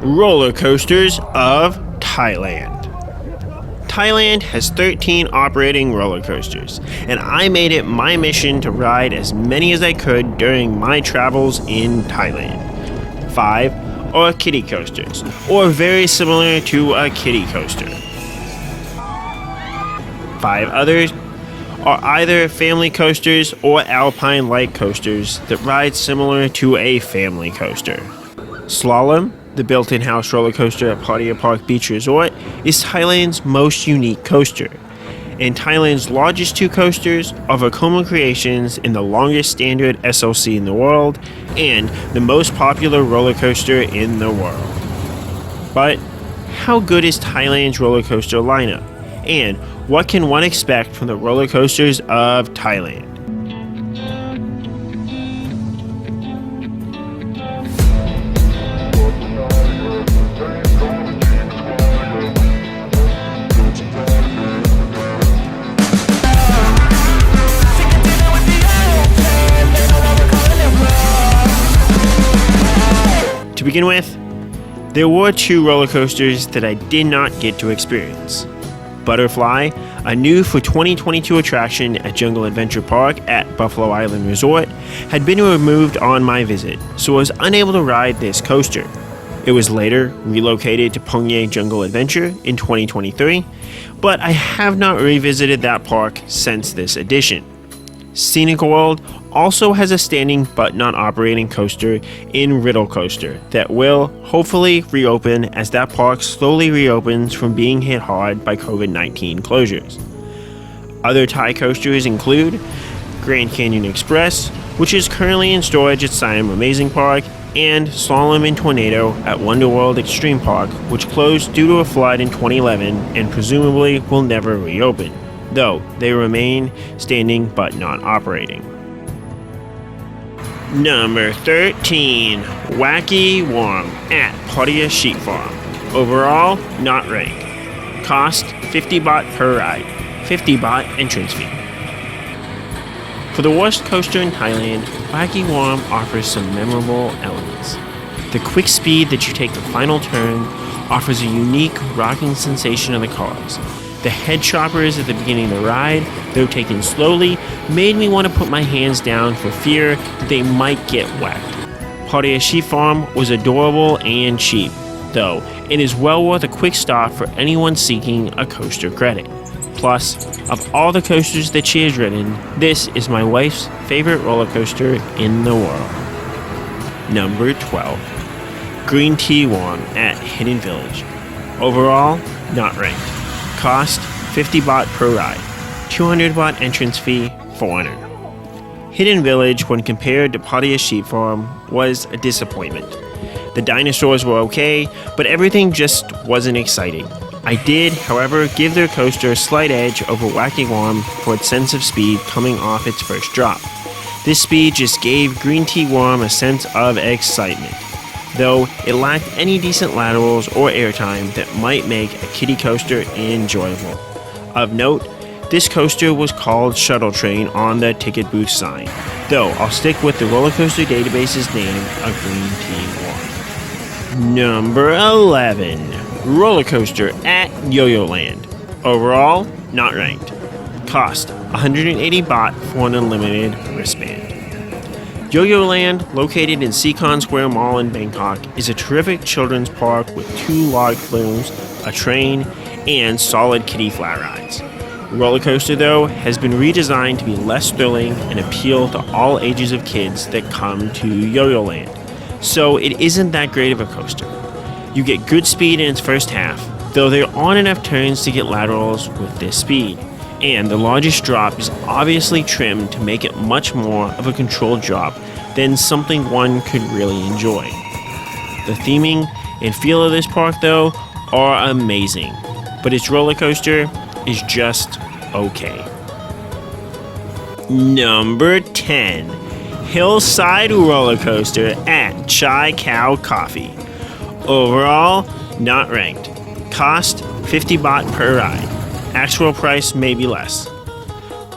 Roller Coasters of Thailand. Thailand has 13 operating roller coasters, and I made it my mission to ride as many as I could during my travels in Thailand. 5 are kiddie coasters, or very similar to a kiddie coaster. 5 others are either family coasters or alpine-like coasters that ride similar to a family coaster. Slalom, the built-in house roller coaster at Pattaya Park Beach Resort, is Thailand's most unique coaster, and Thailand's largest 2 coasters are Vekoma Creations in the longest standard SLC in the world and the most popular roller coaster in the world. But how good is Thailand's roller coaster lineup, and what can one expect from the roller coasters of Thailand? To begin with, there were 2 roller coasters that I did not get to experience. Butterfly, a new for 2022 attraction at Jungle Adventure Park at Buffalo Island Resort, had been removed on my visit, so I was unable to ride this coaster. It was later relocated to Pongye Jungle Adventure in 2023, but I have not revisited that park since this edition. Scenic World also has a standing but not operating coaster in Riddle Coaster that will hopefully reopen as that park slowly reopens from being hit hard by COVID-19 closures. Other Thai coasters include Grand Canyon Express, which is currently in storage at Siam Amazing Park, and Slalom and Tornado at Wonderworld Extreme Park, which closed due to a flood in 2011 and presumably will never reopen, though they remain standing but not operating. Number 13, Wacky Worm at Pattaya Sheep Farm. Overall, not ranked. Cost 50 baht per ride, 50 baht entrance fee. For the worst coaster in Thailand, Wacky Worm offers some memorable elements. The quick speed that you take the final turn offers a unique rocking sensation of the cars. The head choppers at the beginning of the ride, though taken slowly, made me want to put my hands down for fear that they might get whacked. Pattaya Sheep Farm was adorable and cheap, though it is well worth a quick stop for anyone seeking a coaster credit. Plus, of all the coasters that she has ridden, this is my wife's favorite roller coaster in the world. Number 12, Green Tea Worm at Hidden Village. Overall, not ranked. Cost 50 baht per ride, 200 baht entrance fee, foreigner. Hidden Village, when compared to Pattaya Sheep Farm, was a disappointment. The dinosaurs were okay, but everything just wasn't exciting. I did, however, give their coaster a slight edge over Wacky Worm for its sense of speed coming off its first drop. This speed just gave Green Tea Worm a sense of excitement, though it lacked any decent laterals or airtime that might make a kiddie coaster enjoyable. Of note, this coaster was called Shuttle Train on the ticket booth sign, though I'll stick with the roller coaster database's name of Green Tea Worm. Number 11, Roller Coaster at Yo-Yo Land. Overall, not ranked. Cost 180 baht for an unlimited wristband. Yo-Yo Land, located in Sikon Square Mall in Bangkok, is a terrific children's park with 2 log flumes, a train, and solid kiddie flat rides. The roller coaster, though, has been redesigned to be less thrilling and appeal to all ages of kids that come to Yo-Yo Land, so it isn't that great of a coaster. You get good speed in its first half, though there aren't enough turns to get laterals with this speed, and the largest drop is obviously trimmed to make it much more of a controlled drop than something one could really enjoy. The theming and feel of this park, though, are amazing, but its roller coaster is just okay. Number 10, Hillside Roller Coaster at Chai Cow Coffee. Overall, not ranked. Cost 50 baht per ride. Actual price may be less.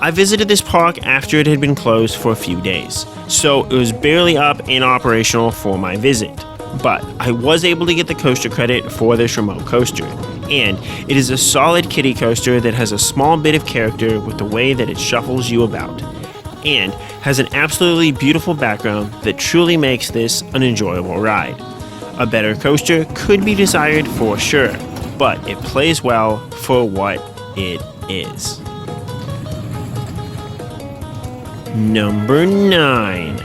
I visited this park after it had been closed for a few days, so it was barely up and operational for my visit. but I was able to get the coaster credit for this remote coaster, and it is a solid kiddie coaster that has a small bit of character with the way that it shuffles you about, and has an absolutely beautiful background that truly makes this an enjoyable ride. A better coaster could be desired for sure, but it plays well for what it is. Number 9.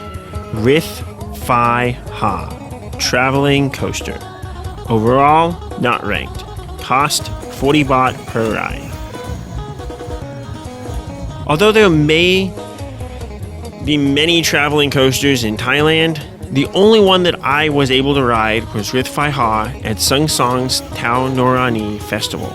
Rith Phi Ha Traveling Coaster. Overall, not ranked. Cost 40 baht per ride. Although there may be many traveling coasters in Thailand, the only one that I was able to ride was Rith Phi Ha at Sung Song's Tao Norani Festival.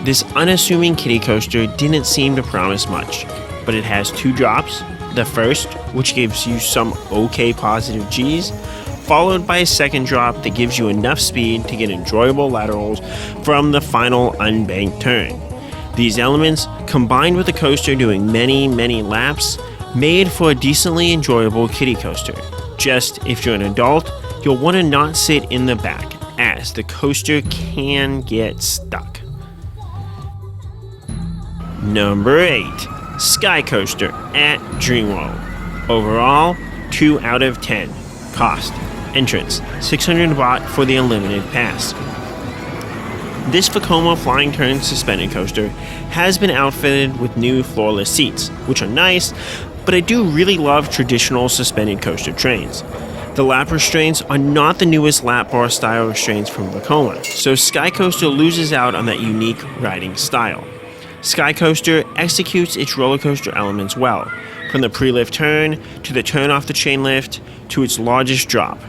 This unassuming kiddie coaster didn't seem to promise much, but it has 2 drops. The first, which gives you some okay positive G's, followed by a second drop that gives you enough speed to get enjoyable laterals from the final unbanked turn. These elements, combined with the coaster doing many laps, made for a decently enjoyable kiddie coaster. Just if you're an adult, you'll want to not sit in the back, as the coaster can get stuck. Number 8. Sky Coaster at Dreamworld. Overall, 2 out of 10. Cost. Entrance, 600 baht for the unlimited pass. This Vekoma Flying Turn suspended coaster has been outfitted with new floorless seats, which are nice, but I do really love traditional suspended coaster trains. The lap restraints are not the newest lap bar style restraints from Vekoma, so Sky Coaster loses out on that unique riding style. Sky Coaster executes its roller coaster elements well, from the pre-lift turn to the turn off the chain lift to its largest drop.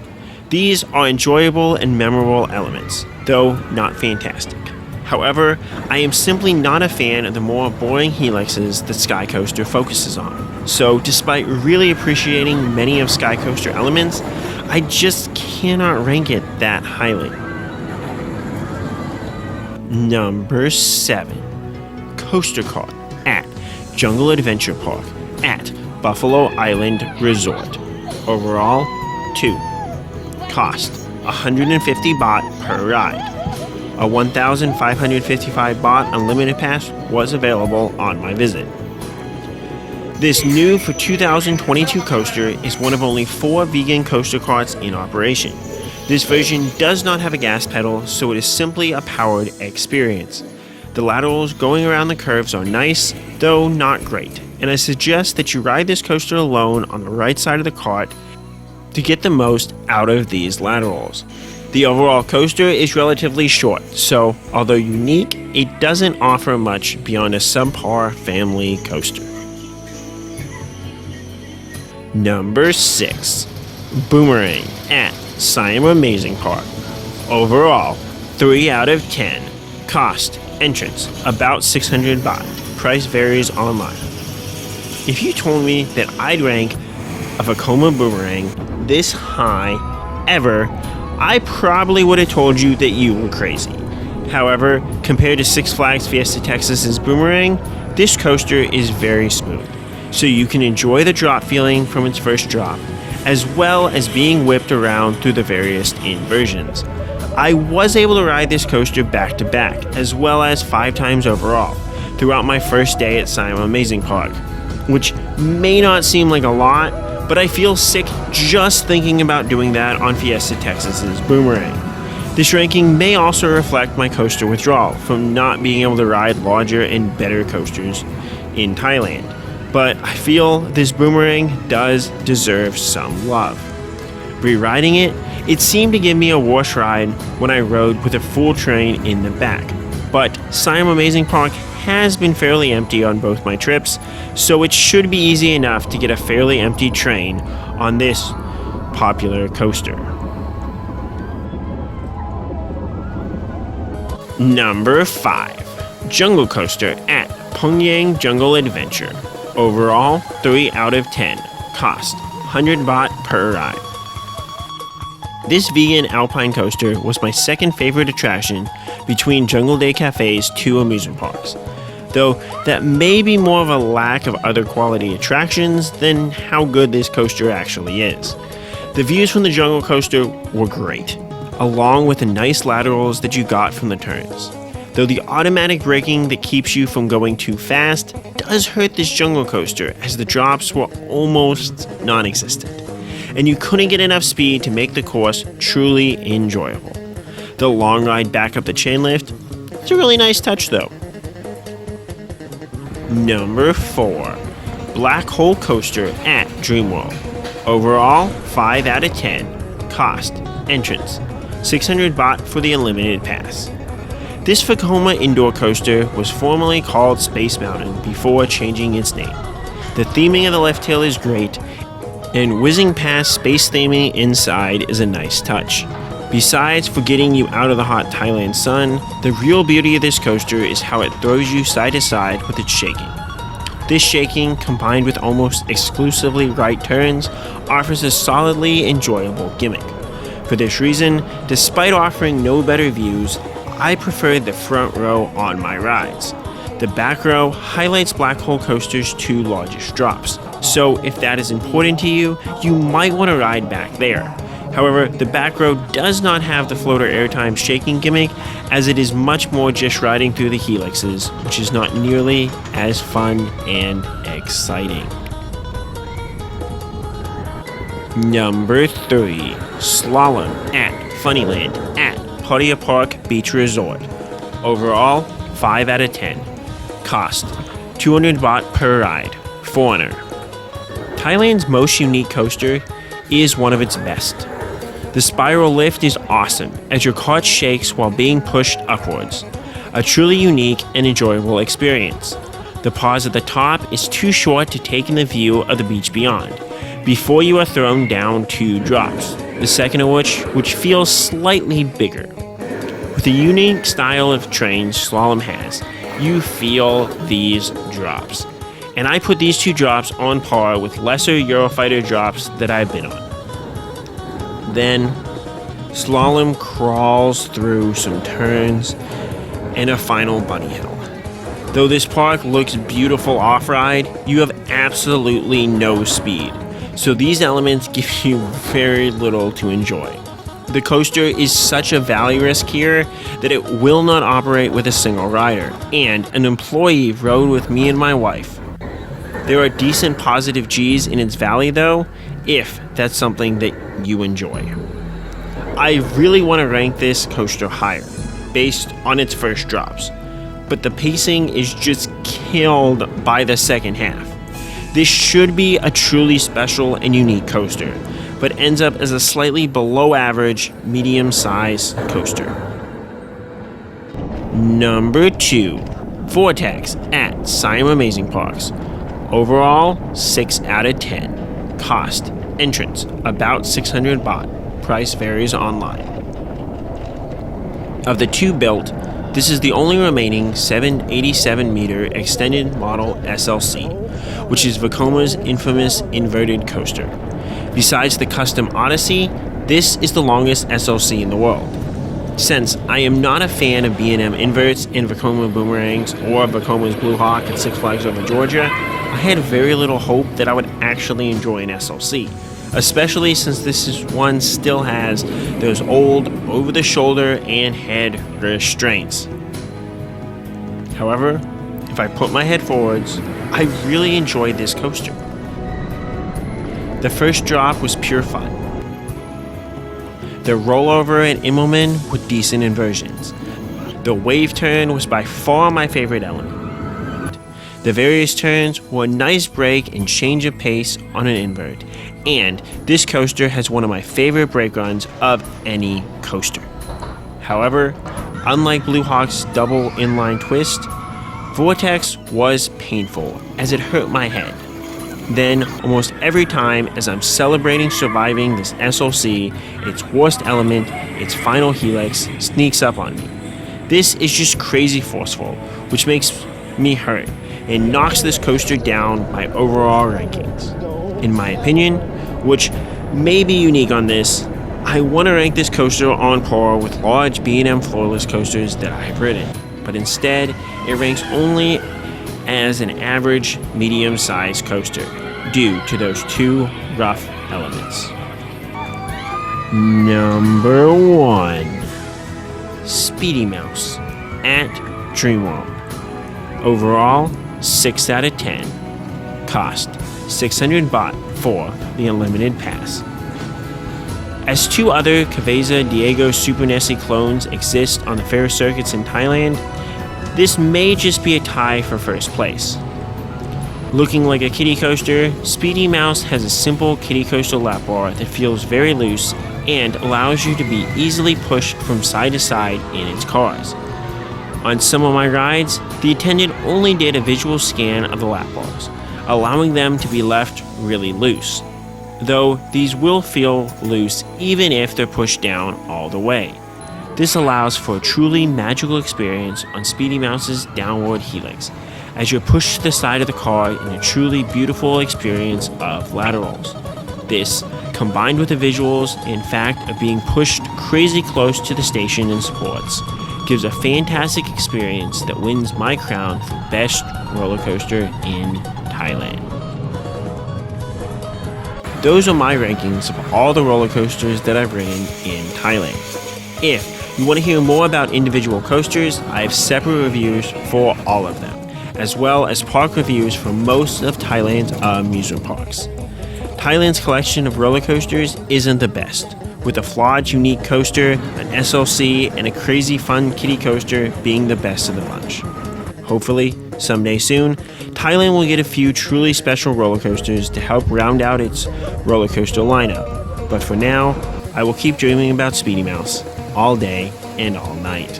These are enjoyable and memorable elements, though not fantastic. However, I am simply not a fan of the more boring helixes that Sky Coaster focuses on. So despite really appreciating many of Sky Coaster elements, I just cannot rank it that highly. Number 7. Coaster Kart at Jungle Adventure Park at Buffalo Island Resort. Overall, 2. Cost 150 baht per ride. A 1,555 baht unlimited pass was available on my visit. This new for 2022 coaster is one of only 4 vegan coaster carts in operation. This version does not have a gas pedal, so it is simply a powered experience. The laterals going around the curves are nice, though not great, and I suggest that you ride this coaster alone on the right side of the cart to get the most out of these laterals. The overall coaster is relatively short, so although unique, it doesn't offer much beyond a subpar family coaster. Number 6. Boomerang at Siam Amazing Park. Overall, 3 out of 10. Cost. Entrance, about 600 baht. Price varies online. If you told me that I'd rank a Vekoma Boomerang this high ever, I probably would have told you that you were crazy. However, compared to Six Flags Fiesta Texas's Boomerang, this coaster is very smooth, so you can enjoy the drop feeling from its first drop, as well as being whipped around through the various inversions. I was able to ride this coaster back to back, as well as 5 times overall, throughout my first day at Siam Amazing Park, which may not seem like a lot, but I feel sick just thinking about doing that on Fiesta Texas's Boomerang. This ranking may also reflect my coaster withdrawal from not being able to ride larger and better coasters in Thailand, but I feel this Boomerang does deserve some love. Re-riding it, it seemed to give me a worse ride when I rode with a full train in the back, but Siam Amazing Park has been fairly empty on both my trips, so it should be easy enough to get a fairly empty train on this popular coaster. Number 5. Jungle Coaster at Pyongyang Jungle Adventure. Overall, 3 out of 10. Cost 100 baht per ride. This vegan alpine coaster was my second favorite attraction between Jungle Day Cafe's 2 amusement parks, though that may be more of a lack of other quality attractions than how good this coaster actually is. The views from the jungle coaster were great, along with the nice laterals that you got from the turns. Though the automatic braking that keeps you from going too fast does hurt this jungle coaster, as the drops were almost non-existent, and you couldn't get enough speed to make the course truly enjoyable. The long ride back up the chain lift is a really nice touch though. Number 4. Blackhole Coaster at Dreamworld. Overall, 5 out of 10. Cost, entrance, 600 baht for the unlimited pass. This Vekoma indoor coaster was formerly called Space Mountain before changing its name. The theming of the left tail is great, and whizzing past space theming inside is a nice touch. Besides for getting you out of the hot Thailand sun, the real beauty of this coaster is how it throws you side to side with its shaking. This shaking, combined with almost exclusively right turns, offers a solidly enjoyable gimmick. For this reason, despite offering no better views, I prefer the front row on my rides. The back row highlights Blackhole Coaster's 2 largest drops, so if that is important to you, you might want to ride back there. However, the back row does not have the floater airtime shaking gimmick, as it is much more just riding through the helixes, which is not nearly as fun and exciting. Number 3. Slalom at Funnyland at Pattaya Park Beach Resort. Overall, 5 out of 10. Cost, 200 baht per ride. Foreigner. Thailand's most unique coaster is one of its best. The spiral lift is awesome, as your cart shakes while being pushed upwards. A truly unique and enjoyable experience. The pause at the top is too short to take in the view of the beach beyond, before you are thrown down 2 drops, the second of which feels slightly bigger. With the unique style of trains Slalom has, you feel these drops. And I put these 2 drops on par with lesser Eurofighter drops that I've been on. Then, Slalom crawls through some turns and a final bunny hill. Though this park looks beautiful off-ride, you have absolutely no speed, so these elements give you very little to enjoy. The coaster is such a value risk here that it will not operate with a single rider, and an employee rode with me and my wife. There are decent positive G's in its value though, if that's something that you enjoy. I really want to rank this coaster higher, based on its first drops, but the pacing is just killed by the second half. This should be a truly special and unique coaster, but ends up as a slightly below average, medium-sized coaster. Number 2. Vortex at Siam Amazing Parks. Overall, 6 out of 10. Cost, entrance, about 600 baht. Price varies online. Of the 2 built, this is the only remaining 787-meter extended model SLC, which is Vekoma's infamous inverted coaster. Besides the custom Odyssey, this is the longest SLC in the world. Since I am not a fan of B&M inverts in Vekoma Boomerangs or Vekoma's Blue Hawk at Six Flags Over Georgia, I had very little hope that I would actually enjoy an SLC, especially since this one still has those old over-the-shoulder and head restraints. However, if I put my head forwards, I really enjoyed this coaster. The first drop was pure fun. The rollover and Immelman were decent inversions. The wave turn was by far my favorite element. The various turns were a nice break and change of pace on an invert, and this coaster has one of my favorite brake runs of any coaster. However, unlike Blue Hawk's double inline twist, Vortex was painful as it hurt my head. Then, almost every time as I'm celebrating surviving this SLC, its worst element, its final helix, sneaks up on me. This is just crazy forceful, which makes me hurt and knocks this coaster down my overall rankings. In my opinion, which may be unique on this, I want to rank this coaster on par with large B&M floorless coasters that I've ridden, but instead, it ranks only as an average medium-sized coaster due to those 2 rough elements. Number 1. Speedy Mouse at Dream World. Overall, 6 out of 10. Cost 600 baht for the unlimited pass. As 2 other Cabeza Diego Super Nessie clones exist on the fair circuits in Thailand, this may just be a tie for first place. Looking like a kiddie coaster, Speedy Mouse has a simple kiddie coaster lap bar that feels very loose and allows you to be easily pushed from side to side in its cars. On some of my rides, the attendant only did a visual scan of the lap bars, allowing them to be left really loose, though these will feel loose even if they're pushed down all the way. This allows for a truly magical experience on Speedy Mouse's downward helix, as you're pushed to the side of the car in a truly beautiful experience of laterals. This, combined with the visuals and fact of being pushed crazy close to the station and supports, gives a fantastic experience that wins my crown for best roller coaster in Thailand. Those are my rankings of all the roller coasters that I've ridden in Thailand. If you want to hear more about individual coasters, I have separate reviews for all of them, as well as park reviews for most of Thailand's amusement parks. Thailand's collection of roller coasters isn't the best, with a flawed unique coaster, an SLC, and a crazy fun kiddie coaster being the best of the bunch. Hopefully, someday soon, Thailand will get a few truly special roller coasters to help round out its roller coaster lineup. But for now, I will keep dreaming about Speedy Mouse all day and all night.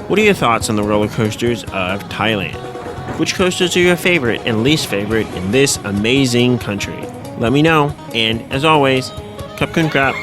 What are your thoughts on the roller coasters of Thailand? Which coasters are your favorite and least favorite in this amazing country? Let me know, and as always, Cup Kun Krap.